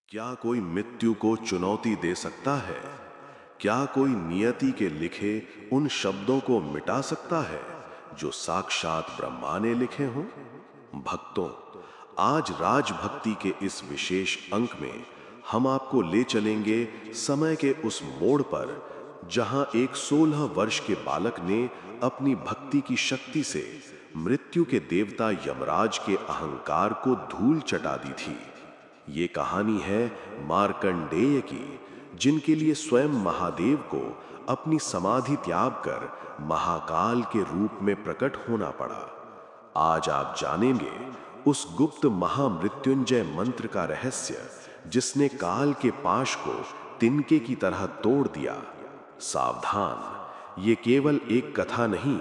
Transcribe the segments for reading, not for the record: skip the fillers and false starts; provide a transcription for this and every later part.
क्या कोई मृत्यु को चुनौती दे सकता है? क्या कोई नियति के लिखे उन शब्दों को मिटा सकता है जो साक्षात ब्रह्मा ने लिखे हों? भक्तों, आज राजभक्ति के इस विशेष अंक में हम आपको ले चलेंगे समय के उस मोड़ पर जहां एक 16 वर्ष के बालक ने अपनी भक्ति की शक्ति से मृत्यु के देवता यमराज के अहंकार को धूल चटा दी थी। ये कहानी है मार्कंडेय की, जिनके लिए स्वयं महादेव को अपनी समाधि त्याग कर महाकाल के रूप में प्रकट होना पड़ा। आज आप जानेंगे उस गुप्त महामृत्युंजय मंत्र का रहस्य जिसने काल के पाश को तिनके की तरह तोड़ दिया। सावधान, ये केवल एक कथा नहीं,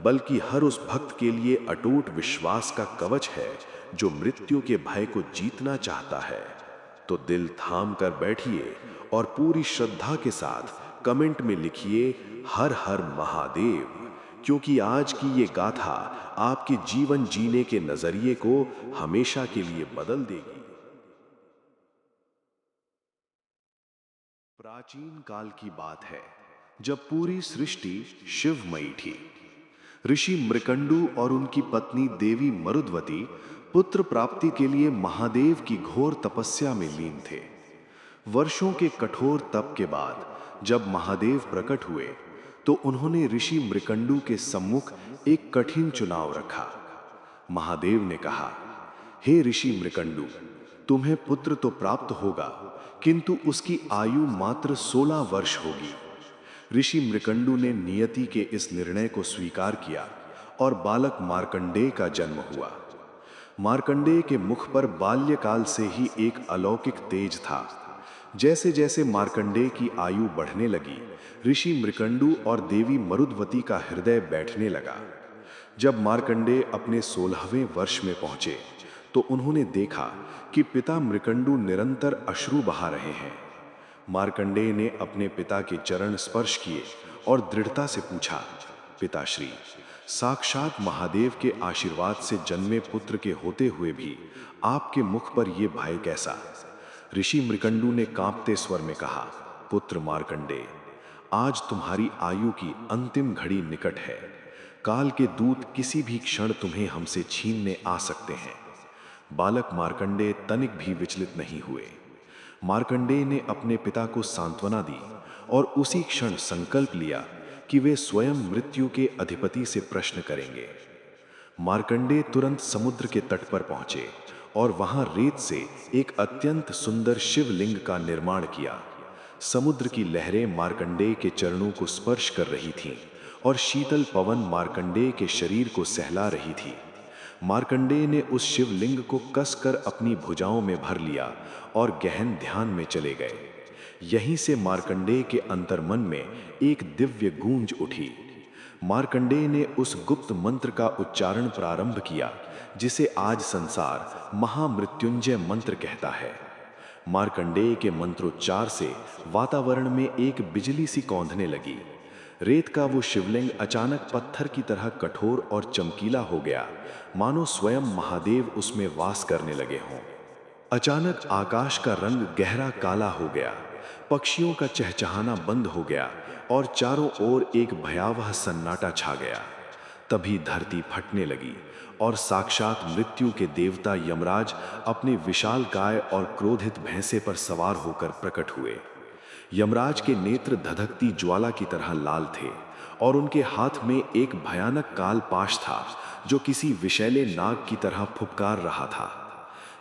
बल्कि हर उस भक्त के लिए अटूट विश्वास का कवच है जो मृत्यु के भय को जीतना चाहता है। तो दिल थाम कर बैठिए और पूरी श्रद्धा के साथ कमेंट में लिखिए हर हर महादेव, क्योंकि आज की ये गाथा आपके जीवन जीने के नजरिए को हमेशा के लिए बदल देगी। प्राचीन काल की बात है, जब पूरी सृष्टि शिवमयी थी। ऋषि मृकंडु और उनकी पत्नी देवी मरुद्वती पुत्र प्राप्ति के लिए महादेव की घोर तपस्या में लीन थे। वर्षों के कठोर तप के बाद जब महादेव प्रकट हुए तो उन्होंने ऋषि मृकंडु के सम्मुख एक कठिन चुनाव रखा। महादेव ने कहा, हे ऋषि मृकंडु, तुम्हें पुत्र तो प्राप्त होगा, किंतु उसकी आयु मात्र 16 वर्ष होगी। ऋषि मृकंडु ने नियति के इस निर्णय को स्वीकार किया और बालक मार्कंडेय का जन्म हुआ। मार्कंडेय के मुख पर बाल्यकाल से ही एक अलौकिक तेज था। जैसे जैसे मार्कंडेय की आयु बढ़ने लगी, ऋषि मृकंडु और देवी मरुद्वती का हृदय बैठने लगा। जब मार्कंडेय अपने 16वें वर्ष में पहुंचे तो उन्होंने देखा कि पिता मृकंडु निरंतर अश्रु बहा रहे हैं। मार्कंडेय ने अपने पिता के चरण स्पर्श किए और दृढ़ता से पूछा, पिताश्री, साक्षात महादेव के आशीर्वाद से जन्मे पुत्र के होते हुए भी आपके मुख पर यह भय कैसा? ऋषि मृकंडु ने कांपते स्वर में कहा, पुत्र मार्कंडेय, आज तुम्हारी आयु की अंतिम घड़ी निकट है। काल के दूत किसी भी क्षण तुम्हें हमसे छीनने आ सकते हैं। बालक मार्कंडेय तनिक भी विचलित नहीं हुए। मार्कंडेय ने अपने पिता को सांत्वना दी और उसी क्षण संकल्प लिया कि वे स्वयं मृत्यु के अधिपति से प्रश्न करेंगे। मार्कंडेय तुरंत समुद्र के तट पर पहुंचे और वहां रेत से एक अत्यंत सुंदर शिवलिंग का निर्माण किया। समुद्र की लहरें मार्कंडेय के चरणों को स्पर्श कर रही थीं और शीतल पवन मार्कंडेय के शरीर को सहला रही थी। मार्कंडेय ने उस शिवलिंग को कसकर अपनी भुजाओं में भर लिया और गहन ध्यान में चले गए। यहीं से मार्कंडेय के अंतर्मन में एक दिव्य गूंज उठी। मार्कंडेय ने उस गुप्त मंत्र का उच्चारण प्रारंभ किया जिसे आज संसार महामृत्युंजय मंत्र कहता है। मार्कंडेय के मंत्रोच्चार से वातावरण में एक बिजली सी कौंधने लगी। रेत का वो शिवलिंग अचानक पत्थर की तरह कठोर और चमकीला हो गया, मानो स्वयं महादेव उसमें वास करने लगे हों। अचानक आकाश का रंग गहरा काला हो गया, पक्षियों का चहचहाना बंद हो गया और चारों ओर एक भयावह सन्नाटा छा गया। तभी धरती फटने लगी और साक्षात मृत्यु के देवता यमराज अपने विशालकाय और क्रोधित भैंसे पर सवार होकर प्रकट हुए। यमराज के नेत्र धधकती ज्वाला की तरह लाल थे और उनके हाथ में एक भयानक काल पाश था जो किसी विषैले नाग की तरह फुफकार रहा था।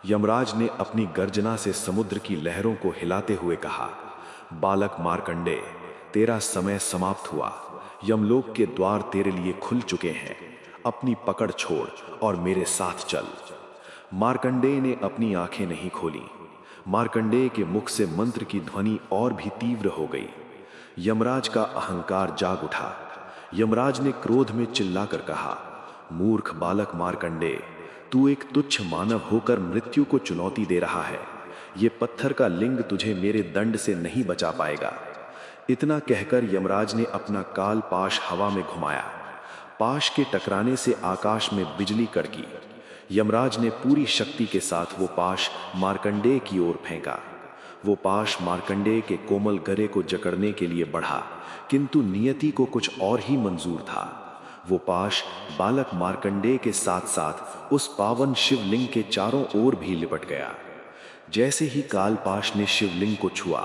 यमराज ने अपनी गर्जना से समुद्र की लहरों को हिलाते हुए कहा, बालक मार्कंडेय, तेरा समय समाप्त हुआ। यमलोक के द्वार तेरे लिए खुल चुके हैं। अपनी पकड़ छोड़ और मेरे साथ चल। मार्कंडेय ने अपनी आंखें नहीं खोली। मार्कंडेय के मुख से मंत्र की ध्वनि और भी तीव्र हो गई। यमराज का अहंकार जाग उठा। यमराज ने क्रोध में चिल्लाकर कहा, मूर्ख बालक मार्कंडेय, तू एक तुच्छ मानव होकर मृत्यु को चुनौती दे रहा है। ये पत्थर का लिंग तुझे मेरे दंड से नहीं बचा पाएगा। इतना कहकर यमराज ने अपना काल पाश हवा में घुमाया। पाश के टकराने से आकाश में बिजली कड़की। यमराज ने पूरी शक्ति के साथ वो पाश मार्कंडेय की ओर फेंका। वो पाश मार्कंडेय के कोमल गरे को जकड़ने के लिए बढ़ा, किंतु नियति को कुछ और ही मंजूर था। वो पाश बालक मार्कंडेय के साथ साथ उस पावन शिवलिंग के चारों ओर भी लिपट गया। जैसे ही कालपाश ने शिवलिंग को छुआ,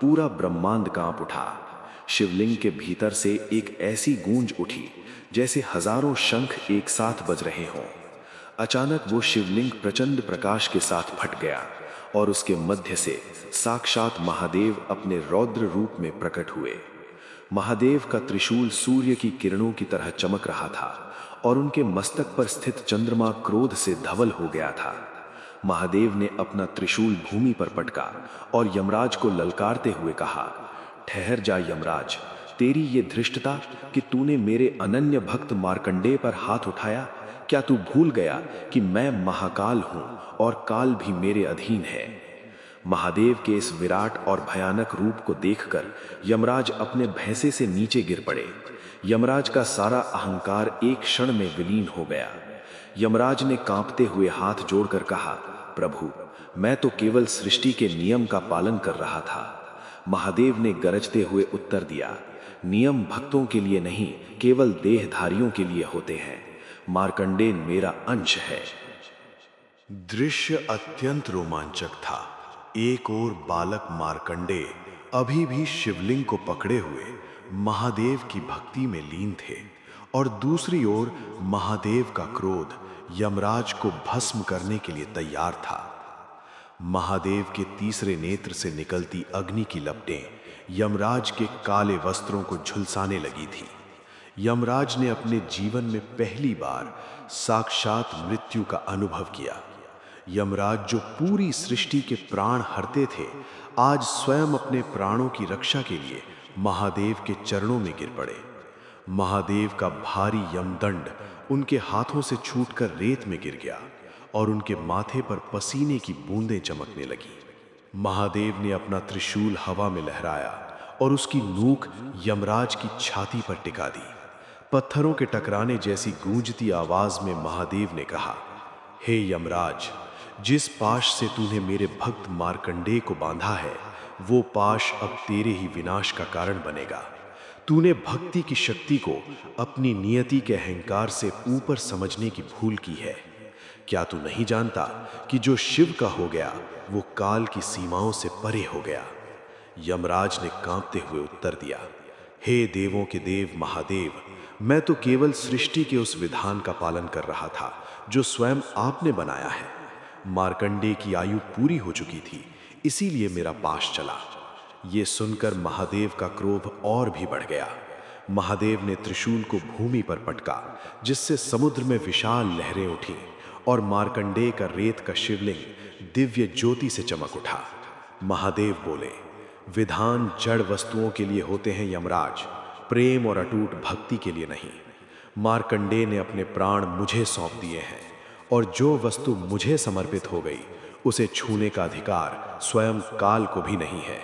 पूरा ब्रह्मांड कांप उठा। शिवलिंग के भीतर से एक ऐसी गूंज उठी जैसे हजारों शंख एक साथ बज रहे हों। अचानक वो शिवलिंग प्रचंड प्रकाश के साथ फट गया और उसके मध्य से साक्षात महादेव अपने रौद्र रूप में प्रकट हुए। महादेव का त्रिशूल सूर्य की किरणों की तरह चमक रहा था और उनके मस्तक पर स्थित चंद्रमा क्रोध से धवल हो गया था। महादेव ने अपना त्रिशूल भूमि पर पटका और यमराज को ललकारते हुए कहा, ठहर जा यमराज, तेरी ये धृष्टता कि तूने मेरे अनन्य भक्त मार्कंडेय पर हाथ उठाया। क्या तू भूल गया कि मैं महाकाल हूं और काल भी मेरे अधीन है। महादेव के इस विराट और भयानक रूप को देखकर यमराज अपने भैंसे से नीचे गिर पड़े। यमराज का सारा अहंकार एक क्षण में विलीन हो गया। यमराज ने कांपते हुए हाथ जोड़कर कहा, प्रभु, मैं तो केवल सृष्टि के नियम का पालन कर रहा था। महादेव ने गरजते हुए उत्तर दिया, नियम भक्तों के लिए नहीं, केवल देहधारियों के लिए होते हैं। मार्कंडेय मेरा अंश है। दृश्य अत्यंत रोमांचक था। एक ओर बालक मार्कंडेय अभी भी शिवलिंग को पकड़े हुए महादेव की भक्ति में लीन थे और दूसरी ओर महादेव का क्रोध यमराज को भस्म करने के लिए तैयार था। महादेव के तीसरे नेत्र से निकलती अग्नि की लपटें यमराज के काले वस्त्रों को झुलसाने लगी थी। यमराज ने अपने जीवन में पहली बार साक्षात मृत्यु का अनुभव किया। यमराज जो पूरी सृष्टि के प्राण हरते थे, आज स्वयं अपने प्राणों की रक्षा के लिए महादेव के चरणों में गिर पड़े। महादेव का भारी यमदंड उनके हाथों से छूटकर रेत में गिर गया और उनके माथे पर पसीने की बूंदें चमकने लगी। महादेव ने अपना त्रिशूल हवा में लहराया और उसकी नोक यमराज की छाती पर टिका दी। पत्थरों के टकराने जैसी गूंजती आवाज में महादेव ने कहा, हे यमराज, जिस पाश से तूने मेरे भक्त मार्कंडेय को बांधा है, वो पाश अब तेरे ही विनाश का कारण बनेगा। तूने भक्ति की शक्ति को अपनी नियति के अहंकार से ऊपर समझने की भूल की है। क्या तू नहीं जानता कि जो शिव का हो गया वो काल की सीमाओं से परे हो गया। यमराज ने कांपते हुए उत्तर दिया, हे देवों के देव महादेव, मैं तो केवल सृष्टि के उस विधान का पालन कर रहा था जो स्वयं आपने बनाया है। मार्कंडेय की आयु पूरी हो चुकी थी, इसीलिए मेरा पाश चला। ये सुनकर महादेव का क्रोध और भी बढ़ गया। महादेव ने त्रिशूल को भूमि पर पटका, जिससे समुद्र में विशाल लहरें उठी और मार्कंडेय का रेत का शिवलिंग दिव्य ज्योति से चमक उठा। महादेव बोले, विधान जड़ वस्तुओं के लिए होते हैं यमराज, प्रेम और अटूट भक्ति के लिए नहीं। मार्कंडेय ने अपने प्राण मुझे सौंप दिए हैं और जो वस्तु मुझे समर्पित हो गई उसे छूने का अधिकार स्वयं काल को भी नहीं है।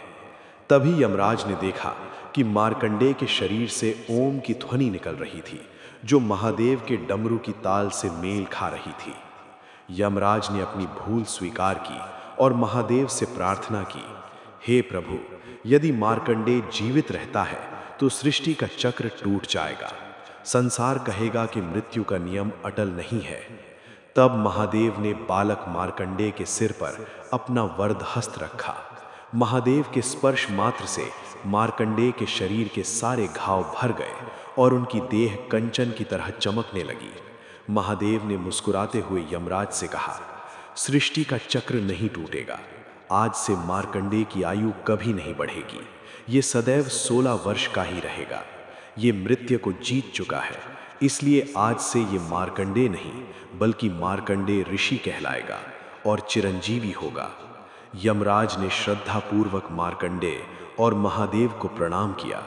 तभी यमराज ने देखा कि मार्कंडेय के शरीर से ओम की ध्वनि निकल रही थी, जो महादेव के डमरू की ताल से मेल खा रही थी। यमराज ने अपनी भूल स्वीकार की और महादेव से प्रार्थना की, हे प्रभु, यदि मार्कंडेय जीवित रहता है तो सृष्टि का चक्र टूट जाएगा। संसार कहेगा कि मृत्यु का नियम अटल नहीं है। तब महादेव ने बालक मार्कंडेय के सिर पर अपना वरद हस्त रखा। महादेव के स्पर्श मात्र से मार्कंडेय के शरीर के सारे घाव भर गए और उनकी देह कंचन की तरह चमकने लगी। महादेव ने मुस्कुराते हुए यमराज से कहा, सृष्टि का चक्र नहीं टूटेगा। आज से मार्कंडेय की आयु कभी नहीं बढ़ेगी। ये सदैव 16 वर्ष का ही रहेगा। ये मृत्यु को जीत चुका है, इसलिए आज से ये मार्कंडेय नहीं बल्कि मार्कंडेय ऋषि कहलाएगा और चिरंजीवी होगा। यमराज ने श्रद्धापूर्वक मार्कंडेय और महादेव को प्रणाम किया।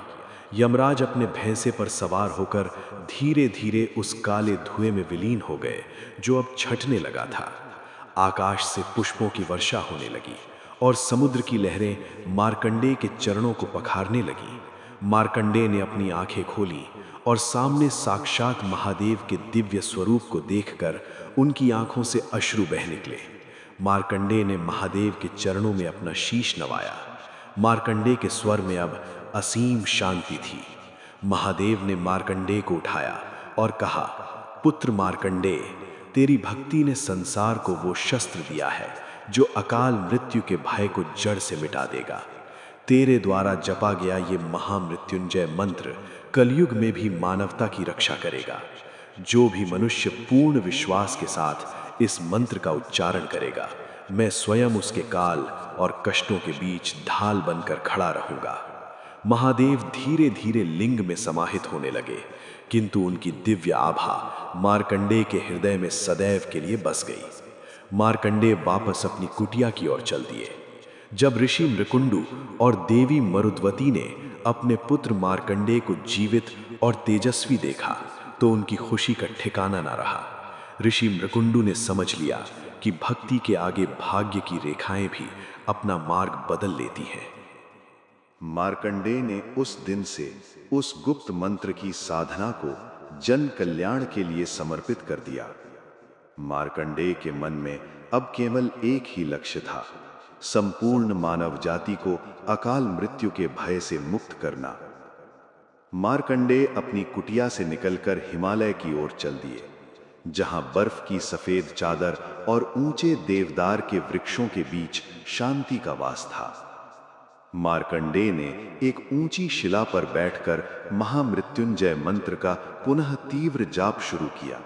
यमराज अपने भैंसे पर सवार होकर धीरे धीरे उस काले धुएं में विलीन हो गए जो अब छटने लगा था। आकाश से पुष्पों की वर्षा होने लगी और समुद्र की लहरें मार्कंडेय के चरणों को पखारने लगी। मार्कंडेय ने अपनी आंखें खोली और सामने साक्षात महादेव के दिव्य स्वरूप को देखकर उनकी आंखों से अश्रु बह निकले। मार्कंडेय ने महादेव के चरणों में अपना शीश नवाया। मार्कंडेय के स्वर में अब असीम शांति थी। महादेव ने मार्कंडेय को उठाया और कहा, पुत्र मार्कंडेय, तेरी भक्ति ने संसार को वो शस्त्र दिया है जो अकाल मृत्यु के भय को जड़ से मिटा देगा। तेरे द्वारा जपा गया ये महामृत्युंजय मंत्र कलयुग में भी मानवता की रक्षा करेगा। जो भी मनुष्य पूर्ण विश्वास के साथ इस मंत्र का उच्चारण करेगा, मैं स्वयं उसके काल और कष्टों के बीच ढाल बनकर खड़ा रहूंगा। महादेव धीरे धीरे लिंग में समाहित होने लगे, किंतु उनकी दिव्य आभा मार्कंडेय के हृदय में सदैव के लिए बस गई। मार्कंडेय वापस अपनी कुटिया की ओर चल दिए। जब ऋषि मृकुंडु और देवी मरुद्वती ने अपने पुत्र मार्कंडेय को जीवित और तेजस्वी देखा तो उनकी खुशी का ठिकाना न रहा। ऋषि मृकुंडु ने समझ लिया कि भक्ति के आगे भाग्य की रेखाएं भी अपना मार्ग बदल लेती हैं। मार्कंडेय ने उस दिन से उस गुप्त मंत्र की साधना को जन कल्याण के लिए समर्पित कर दिया। मार्कंडेय के मन में अब केवल एक ही लक्ष्य था, संपूर्ण मानव जाति को अकाल मृत्यु के भय से मुक्त करना। मार्कंडेय अपनी कुटिया से निकलकर हिमालय की ओर चल दिए, जहां बर्फ की सफेद चादर और ऊंचे देवदार के वृक्षों के बीच शांति का वास था। मार्कंडेय ने एक ऊंची शिला पर बैठकर महामृत्युंजय मंत्र का पुनः तीव्र जाप शुरू किया।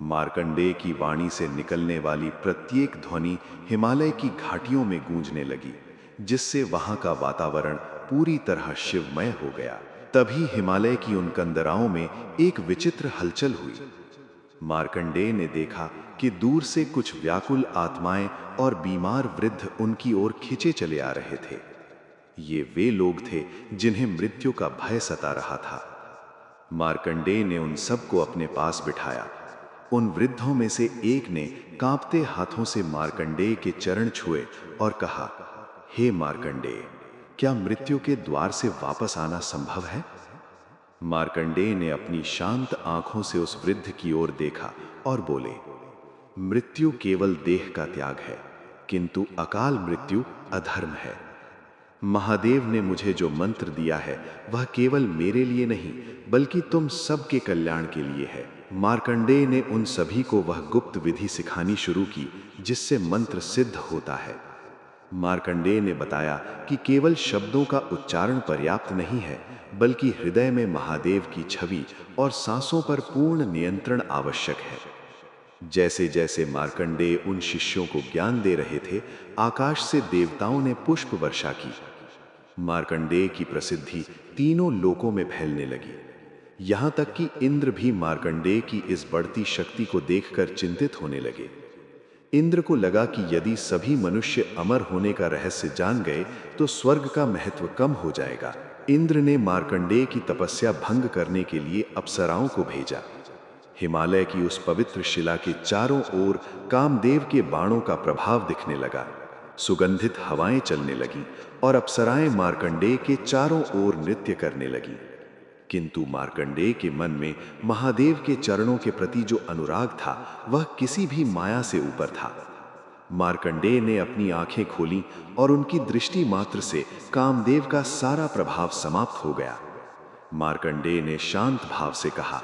मार्कंडेय की वाणी से निकलने वाली प्रत्येक ध्वनि हिमालय की घाटियों में गूंजने लगी, जिससे वहां का वातावरण पूरी तरह शिवमय हो गया। तभी हिमालय की उन कंदराओं में एक विचित्र हलचल हुई। मार्कंडेय ने देखा कि दूर से कुछ व्याकुल आत्माएं और बीमार वृद्ध उनकी ओर खिंचे चले आ रहे थे। ये वे लोग थे जिन्हें मृत्यु का भय सता रहा था। मार्कंडेय ने उन सबको अपने पास बिठाया। उन वृद्धों में से एक ने कांपते हाथों से मार्कंडेय के चरण छुए और कहा, हे मार्कंडेय, क्या मृत्यु के द्वार से वापस आना संभव है? मार्कंडेय ने अपनी शांत आंखों से उस वृद्ध की ओर देखा और बोले, मृत्यु केवल देह का त्याग है, किंतु अकाल मृत्यु अधर्म है। महादेव ने मुझे जो मंत्र दिया है वह केवल मेरे लिए नहीं बल्कि तुम सबके कल्याण के लिए है। मार्कंडेय ने उन सभी को वह गुप्त विधि सिखानी शुरू की जिससे मंत्र सिद्ध होता है। मार्कंडेय ने बताया कि केवल शब्दों का उच्चारण पर्याप्त नहीं है, बल्कि हृदय में महादेव की छवि और सांसों पर पूर्ण नियंत्रण आवश्यक है। जैसे जैसे मार्कंडेय उन शिष्यों को ज्ञान दे रहे थे, आकाश से देवताओं ने पुष्प वर्षा की। मार्कंडेय की प्रसिद्धि तीनों लोकों में फैलने लगी। यहां तक कि इंद्र भी मार्कंडेय की इस बढ़ती शक्ति को देखकर चिंतित होने लगे। इंद्र को लगा कि यदि सभी मनुष्य अमर होने का रहस्य जान गए तो स्वर्ग का महत्व कम हो जाएगा। इंद्र ने मार्कंडेय की तपस्या भंग करने के लिए अप्सराओं को भेजा। हिमालय की उस पवित्र शिला के चारों ओर कामदेव के बाणों का प्रभाव दिखने लगा। सुगंधित हवाएं चलने लगीं और अप्सराएं मार्कंडेय के चारों ओर नृत्य करने लगीं। किंतु मार्कंडेय के मन में महादेव के चरणों के प्रति जो अनुराग था वह किसी भी माया से ऊपर था। मार्कंडेय ने अपनी आंखें खोलीं और उनकी दृष्टि मात्र से कामदेव का सारा प्रभाव समाप्त हो गया। मार्कंडेय ने शांत भाव से कहा,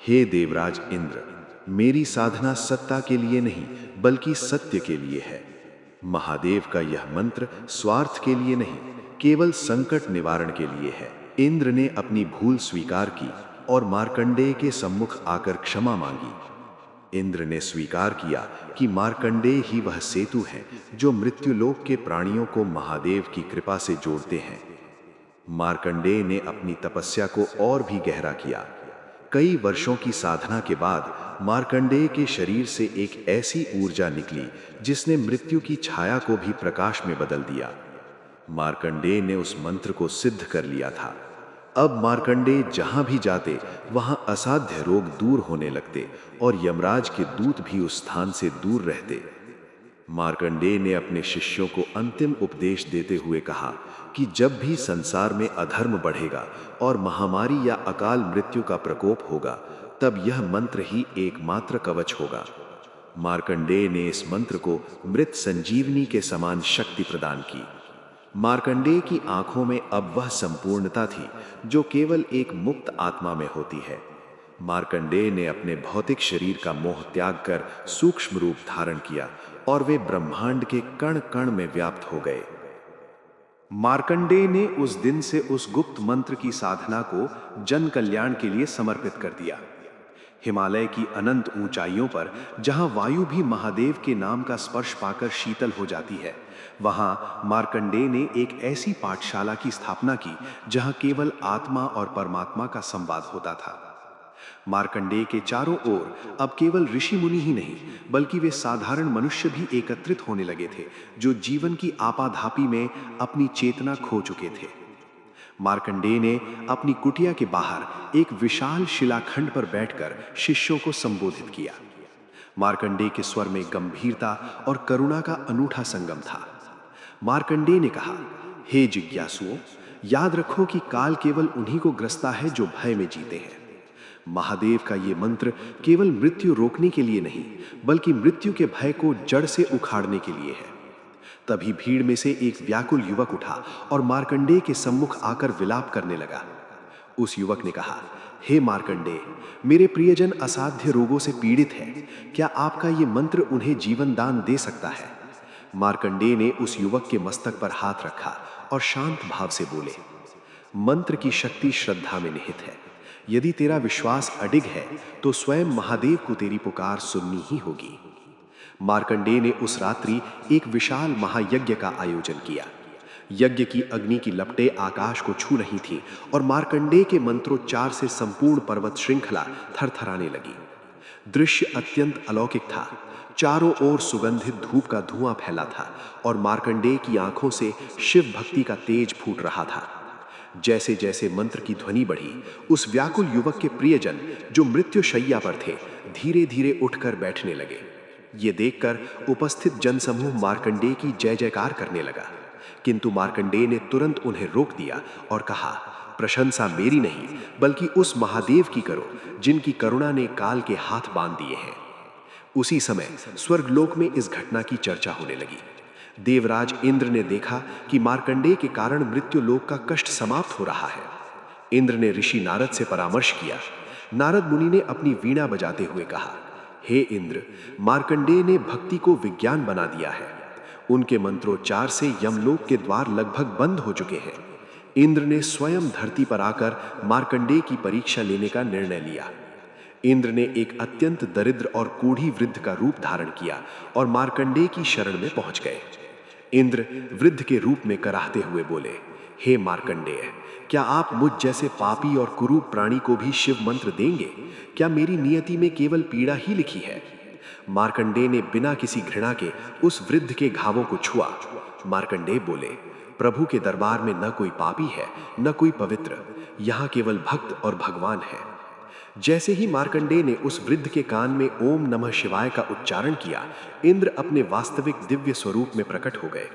हे देवराज इंद्र, मेरी साधना सत्ता के लिए नहीं बल्कि सत्य के लिए है। महादेव का यह मंत्र स्वार्थ के लिए नहीं, केवल संकट निवारण के लिए है। इंद्र ने अपनी भूल स्वीकार की और मार्कंडेय के सम्मुख आकर क्षमा मांगी। इंद्र ने स्वीकार किया कि मार्कंडेय ही वह सेतु है जो मृत्युलोक के प्राणियों को महादेव की कृपा से जोड़ते हैं। मार्कंडेय ने अपनी तपस्या को और भी गहरा किया। कई वर्षों की साधना के बाद मार्कंडेय के शरीर से एक ऐसी ऊर्जा निकली जिसने मृत्यु की छाया को भी प्रकाश में बदल दिया। मार्कंडेय ने उस मंत्र को सिद्ध कर लिया था। अब मार्कंडेय जहां भी जाते वहां असाध्य रोग दूर होने लगते और यमराज के दूत भी उस स्थान से दूर रहते। मार्कंडेय ने अपने शिष्यों को अंतिम उपदेश देते हुए कहा कि जब भी संसार में अधर्म बढ़ेगा और महामारी या अकाल मृत्यु का प्रकोप होगा, तब यह मंत्र ही एकमात्र कवच होगा। मार्कंडेय ने इस मंत्र को मृत संजीवनी के समान शक्ति प्रदान की। मार्कंडेय की आंखों में अब वह संपूर्णता थी जो केवल एक मुक्त आत्मा में होती है। मार्कंडेय ने अपने भौतिक शरीर का मोह त्याग कर सूक्ष्म रूप धारण किया और वे ब्रह्मांड के कण कण में व्याप्त हो गए। मार्कंडेय ने उस दिन से उस गुप्त मंत्र की साधना को जन कल्याण के लिए समर्पित कर दिया। हिमालय की अनंत ऊंचाइयों पर जहां वायु भी महादेव के नाम का स्पर्श पाकर शीतल हो जाती है, वहां मार्कंडेय ने एक ऐसी पाठशाला की स्थापना की जहां केवल आत्मा और परमात्मा का संवाद होता था। मार्कंडेय के चारों ओर अब केवल ऋषि मुनि ही नहीं, बल्कि वे साधारण मनुष्य भी एकत्रित होने लगे थे जो जीवन की आपाधापी में अपनी चेतना खो चुके थे। मार्कंडेय ने अपनी कुटिया के बाहर एक विशाल शिलाखंड पर बैठकर शिष्यों को संबोधित किया। मार्कंडेय के स्वर में गंभीरता और करुणा का अनूठा संगम था। मार्कंडेय ने कहा, हे जिज्ञासुओं, याद रखो कि काल केवल उन्हीं को ग्रसता है जो भय में जीते हैं। महादेव का ये मंत्र केवल मृत्यु रोकने के लिए नहीं, बल्कि मृत्यु के भय को जड़ से उखाड़ने के लिए है। तभी भीड़ में से एक व्याकुल युवक उठा और मार्कंडेय के सम्मुख आकर विलाप करने लगा। उस युवक ने कहा, हे मार्कंडेय, मेरे प्रियजन असाध्य रोगों से पीड़ित है। क्या आपका ये मंत्र उन्हें जीवन दान दे सकता है? मार्कंडेय ने उस युवक के मस्तक पर हाथ रखा और शांत भाव से बोले, मंत्र की शक्ति श्रद्धा में निहित है। यदि तेरा विश्वास अडिग है तो स्वयं महादेव को तेरी पुकार सुननी ही होगी। मार्कंडेय ने उस रात्रि एक विशाल महायज्ञ का आयोजन किया। यज्ञ की अग्नि की लपटें आकाश को छू रही थीं और मार्कंडेय के मंत्रोच्चार से संपूर्ण पर्वत श्रृंखला थरथराने लगी। दृश्य अत्यंत अलौकिक था। चारों ओर सुगंधित धूप का धुआं फैला था और मार्कंडेय की आंखों से शिव भक्ति का तेज फूट रहा था। जैसे जैसे मंत्र की ध्वनि बढ़ी, उस व्याकुल युवक के प्रियजन जो मृत्यु शैया पर थे, धीरे धीरे उठकर बैठने लगे। ये देखकर उपस्थित जनसमूह मार्कंडेय की जय जयकार करने लगा, किंतु मार्कंडेय ने तुरंत उन्हें रोक दिया और कहा, प्रशंसा मेरी नहीं बल्कि उस महादेव की करो जिनकी करुणा ने काल के हाथ बांध दिए हैं। उसी समय स्वर्गलोक में इस घटना की चर्चा होने लगी। देवराज इंद्र ने देखा कि मार्कंडेय के कारण मृत्यु लोक का कष्ट समाप्त हो रहा है। इंद्र ने ऋषि नारद से परामर्श किया। नारद मुनि ने अपनी वीणा बजाते हुए कहा, हे इंद्र, मार्कंडेय ने भक्ति को विज्ञान बना दिया है। उनके मंत्रोच्चार से यमलोक के द्वार लगभग बंद हो चुके हैं। इंद्र ने स्वयं धरती पर आकर मार्कंडेय की परीक्षा लेने का निर्णय लिया। इंद्र ने एक अत्यंत दरिद्र और कूढ़ी वृद्ध का रूप धारण किया और मार्कंडेय की शरण में पहुंच गए। इंद्र वृद्ध के रूप में कराहते हुए बोले, हे मार्कंडेय, क्या आप मुझ जैसे पापी और कुरूप प्राणी को भी शिव मंत्र देंगे? क्या मेरी नियति में केवल पीड़ा ही लिखी है? मार्कंडेय ने बिना किसी घृणा के उस वृद्ध के घावों को छुआ। मार्कंडेय बोले, प्रभु के दरबार में न कोई पापी है न कोई पवित्र, यहाँ केवल भक्त और भगवान है। जैसे ही मार्कंडेय ने उस वृद्ध के कान में ओम नमः शिवाय का उच्चारण किया, इंद्र अपने वास्तविक दिव्य स्वरूप में प्रकट हो गए।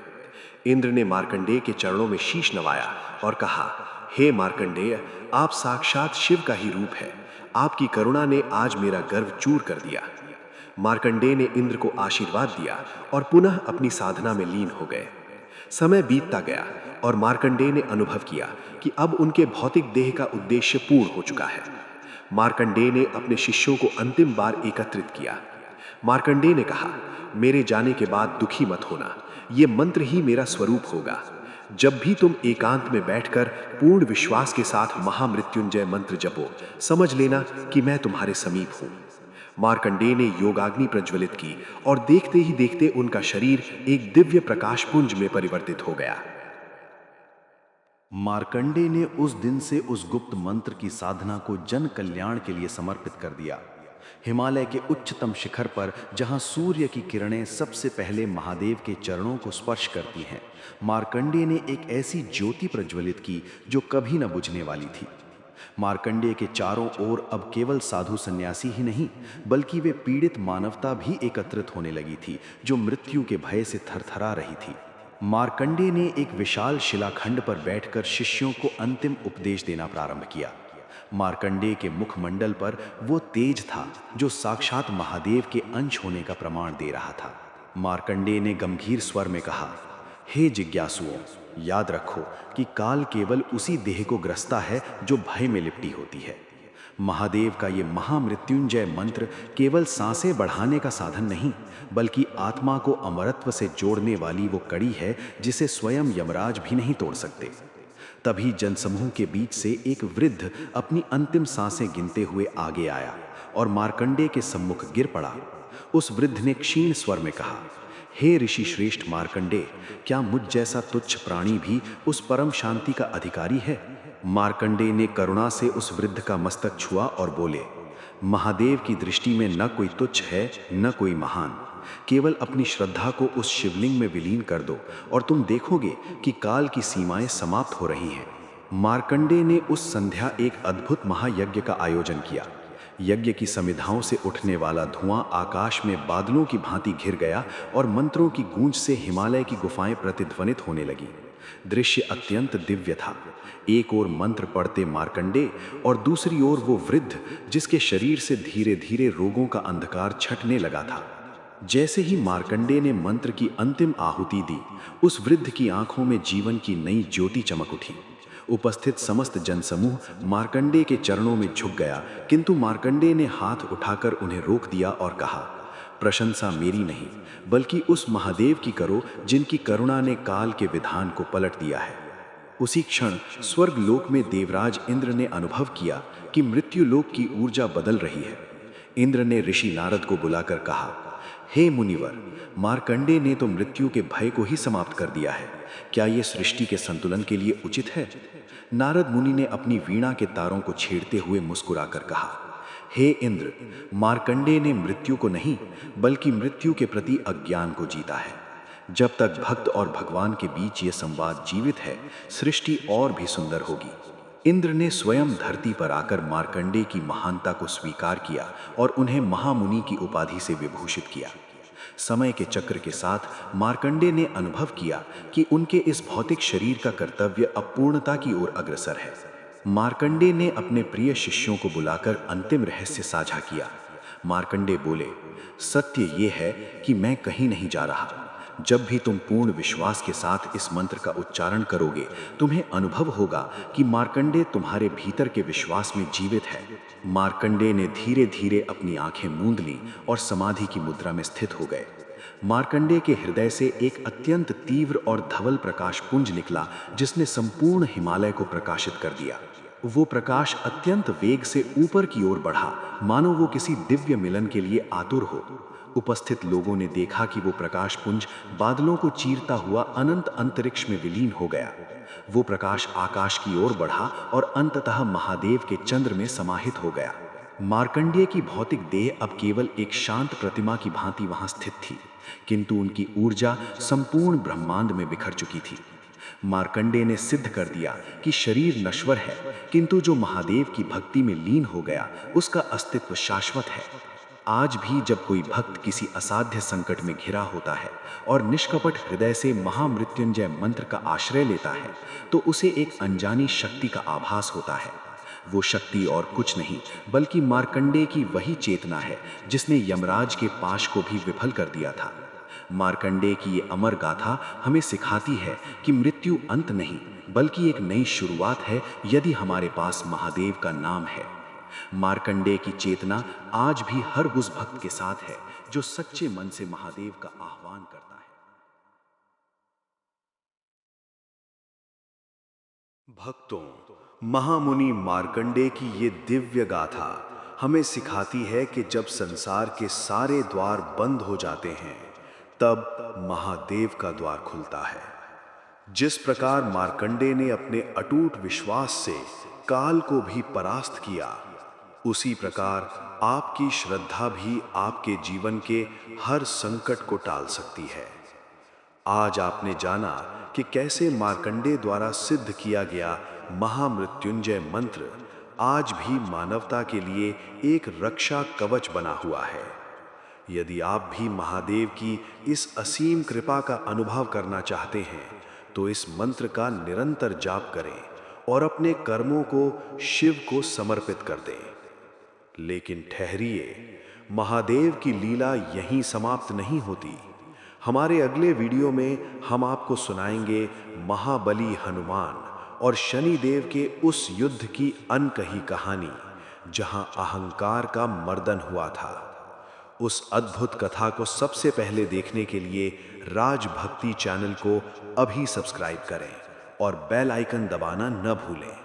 इंद्र ने मार्कंडेय के चरणों में शीश नवाया और कहा, हे मार्कंडेय, आप साक्षात शिव का ही रूप है। आपकी करुणा ने आज मेरा गर्व चूर कर दिया। मार्कंडेय ने इंद्र को आशीर्वाद दिया और पुनः अपनी साधना में लीन हो गए। समय बीतता गया और मार्कंडेय ने अनुभव किया कि अब उनके भौतिक देह का उद्देश्य पूर्ण हो चुका है। मार्कंडेय ने अपने शिष्यों को अंतिम बार एकत्रित किया। मार्कंडेय ने कहा, मेरे जाने के बाद दुखी मत होना, ये मंत्र ही मेरा स्वरूप होगा। जब भी तुम एकांत में बैठकर पूर्ण विश्वास के साथ महामृत्युंजय मंत्र जपो, समझ लेना कि मैं तुम्हारे समीप हूं। मार्कंडेय ने योगाग्नि प्रज्वलित की और देखते ही देखते उनका शरीर एक दिव्य प्रकाश पुंज में परिवर्तित हो गया। मार्कंडेय ने उस दिन से उस गुप्त मंत्र की साधना को जन कल्याण के लिए समर्पित कर दिया। हिमालय के उच्चतम शिखर पर जहां सूर्य की किरणें सबसे पहले महादेव के चरणों को स्पर्श करती हैं, मार्कंडेय ने एक ऐसी ज्योति प्रज्वलित की जो कभी न बुझने वाली थी। मार्कंडेय के चारों ओर अब केवल साधु सन्यासी ही नहीं, बल्कि वे पीड़ित मानवता भी एकत्रित होने लगी थी जो मृत्यु के भय से थरथरा रही थी। मार्कंडेय ने एक विशाल शिलाखंड पर बैठकर शिष्यों को अंतिम उपदेश देना प्रारंभ किया। मार्कंडेय के मुखमंडल पर वो तेज था जो साक्षात महादेव के अंश होने का प्रमाण दे रहा था। मार्कंडेय ने गंभीर स्वर में कहा, हे जिज्ञासुओं, याद रखो कि काल केवल उसी देह को ग्रसता है जो भय में लिपटी होती है। महादेव का ये महामृत्युंजय मंत्र केवल सांसें बढ़ाने का साधन नहीं, बल्कि आत्मा को अमरत्व से जोड़ने वाली वो कड़ी है जिसे स्वयं यमराज भी नहीं तोड़ सकते। तभी जनसमूह के बीच से एक वृद्ध अपनी अंतिम सांसें गिनते हुए आगे आया और मार्कंडेय के सम्मुख गिर पड़ा। उस वृद्ध ने क्षीण स्वर में कहा, हे ऋषि श्रेष्ठ मार्कंडेय, क्या मुझ जैसा तुच्छ प्राणी भी उस परम शांति का अधिकारी है? मार्कंडेय ने करुणा से उस वृद्ध का मस्तक छुआ और बोले, महादेव की दृष्टि में न कोई तुच्छ है न कोई महान। केवल अपनी श्रद्धा को उस शिवलिंग में विलीन कर दो और तुम देखोगे कि काल की सीमाएं समाप्त हो रही हैं। मार्कंडेय ने उस संध्या एक अद्भुत महायज्ञ का आयोजन किया। यज्ञ की समिधाओं से उठने वाला धुआं आकाश में बादलों की भांति घिर गया और मंत्रों की गूंज से हिमालय की गुफाएं प्रतिध्वनित होने लगी। दृश्य अत्यंत दिव्य था। एक ओर मंत्र पढ़ते मार्कंडेय और दूसरी ओर वो वृद्ध जिसके शरीर से धीरे धीरे रोगों का अंधकार छटने लगा था। जैसे ही मार्कंडेय ने मंत्र की अंतिम आहुति दी, उस वृद्ध की आंखों में जीवन की नई ज्योति चमक उठी। उपस्थित समस्त जनसमूह मार्कंडेय के चरणों में झुक गया, किंतु मार्कंडेय ने हाथ उठाकर उन्हें रोक दिया और कहा, प्रशंसा मेरी नहीं बल्कि उस महादेव की करो जिनकी करुणा ने काल के विधान को पलट दिया है। उसी क्षण स्वर्ग लोक में देवराज इंद्र ने अनुभव किया कि मृत्यु लोक की ऊर्जा बदल रही है। इंद्र ने ऋषि नारद को बुलाकर कहा, हे मुनिवर, मार्कंडेय ने तो मृत्यु के भय को ही समाप्त कर दिया है। क्या ये सृष्टि के संतुलन के लिए उचित है? नारद मुनि ने अपनी वीणा के तारों को छेड़ते हुए मुस्कुराकर कहा, हे इंद्र, मार्कंडेय ने मृत्यु को नहीं बल्कि मृत्यु के प्रति अज्ञान को जीता है। जब तक भक्त और भगवान के बीच ये संवाद जीवित है, सृष्टि और भी सुंदर होगी। इंद्र ने स्वयं धरती पर आकर मार्कंडेय की महानता को स्वीकार किया और उन्हें महामुनि की उपाधि से विभूषित किया। समय के चक्र के साथ मार्कंडेय ने अनुभव किया कि उनके इस भौतिक शरीर का कर्तव्य अपूर्णता की ओर अग्रसर है। मार्कंडेय ने अपने प्रिय शिष्यों को बुलाकर अंतिम रहस्य साझा किया। मार्कंडेय बोले, सत्य ये है कि मैं कहीं नहीं जा रहा। जब भी तुम पूर्ण विश्वास के साथ इस मंत्र का उच्चारण करोगे, तुम्हें अनुभव होगा कि मार्कंडेय तुम्हारे भीतर के विश्वास में जीवित है। मार्कंडेय ने धीरे धीरे अपनी आंखें मूंद लीं और समाधि की मुद्रा में स्थित हो गए। मार्कंडेय के हृदय से एक अत्यंत तीव्र और धवल प्रकाश पुंज निकला जिसने संपूर्ण हिमालय को प्रकाशित कर दिया। वो प्रकाश अत्यंत वेग से ऊपर की ओर बढ़ा, मानो वो किसी दिव्य मिलन के लिए आतुर हो। उपस्थित लोगों ने देखा कि वो प्रकाश पुंज बादलों को चीरता हुआ अनंत अंतरिक्ष में विलीन हो गया। वो प्रकाश आकाश की ओर बढ़ा और अंततः महादेव के चंद्र में समाहित हो गया। मार्कंडेय की भौतिक देह अब केवल एक शांत प्रतिमा की भांति वहां स्थित थी, किंतु उनकी ऊर्जा संपूर्ण ब्रह्मांड में बिखर चुकी थी। मार्कंडेय ने सिद्ध कर दिया कि शरीर नश्वर है, किंतु जो महादेव की भक्ति में लीन हो गया उसका अस्तित्व शाश्वत है। आज भी जब कोई भक्त किसी असाध्य संकट में घिरा होता है और निष्कपट हृदय से महामृत्युंजय मंत्र का आश्रय लेता है, तो उसे एक अनजानी शक्ति का आभास होता है। वो शक्ति और कुछ नहीं बल्कि मार्कंडेय की वही चेतना है जिसने यमराज के पाश को भी विफल कर दिया था। मार्कंडेय की ये अमर गाथा हमें सिखाती है कि मृत्यु अंत नहीं बल्कि एक नई शुरुआत है यदि हमारे पास महादेव का नाम है। मार्कंडेय की चेतना आज भी हर उस भक्त के साथ है जो सच्चे मन से महादेव का आह्वान करता है। भक्तों, महामुनि मार्कंडेय की ये दिव्य गाथा हमें सिखाती है कि जब संसार के सारे द्वार बंद हो जाते हैं, तब महादेव का द्वार खुलता है। जिस प्रकार मार्कंडेय ने अपने अटूट विश्वास से काल को भी परास्त किया, उसी प्रकार आपकी श्रद्धा भी आपके जीवन के हर संकट को टाल सकती है। आज आपने जाना कि कैसे मार्कंडेय द्वारा सिद्ध किया गया महामृत्युंजय मंत्र आज भी मानवता के लिए एक रक्षा कवच बना हुआ है। यदि आप भी महादेव की इस असीम कृपा का अनुभव करना चाहते हैं, तो इस मंत्र का निरंतर जाप करें और अपने कर्मों को शिव को समर्पित कर दें। लेकिन ठहरिए, महादेव की लीला यहीं समाप्त नहीं होती। हमारे अगले वीडियो में हम आपको सुनाएंगे महाबली हनुमान और शनिदेव के उस युद्ध की अनकही कहानी जहां अहंकार का मर्दन हुआ था। उस अद्भुत कथा को सबसे पहले देखने के लिए राजभक्ति चैनल को अभी सब्सक्राइब करें और बेल आइकन दबाना न भूलें।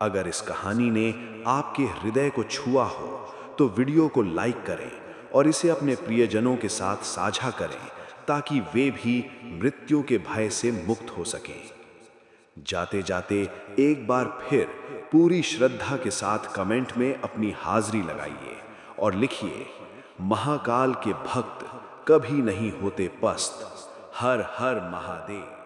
अगर इस कहानी ने आपके हृदय को छुआ हो तो वीडियो को लाइक करें और इसे अपने प्रियजनों के साथ साझा करें ताकि वे भी मृत्यु के भय से मुक्त हो सकें। जाते जाते एक बार फिर पूरी श्रद्धा के साथ कमेंट में अपनी हाजिरी लगाइए और लिखिए, महाकाल के भक्त कभी नहीं होते पस्त। हर हर महादेव।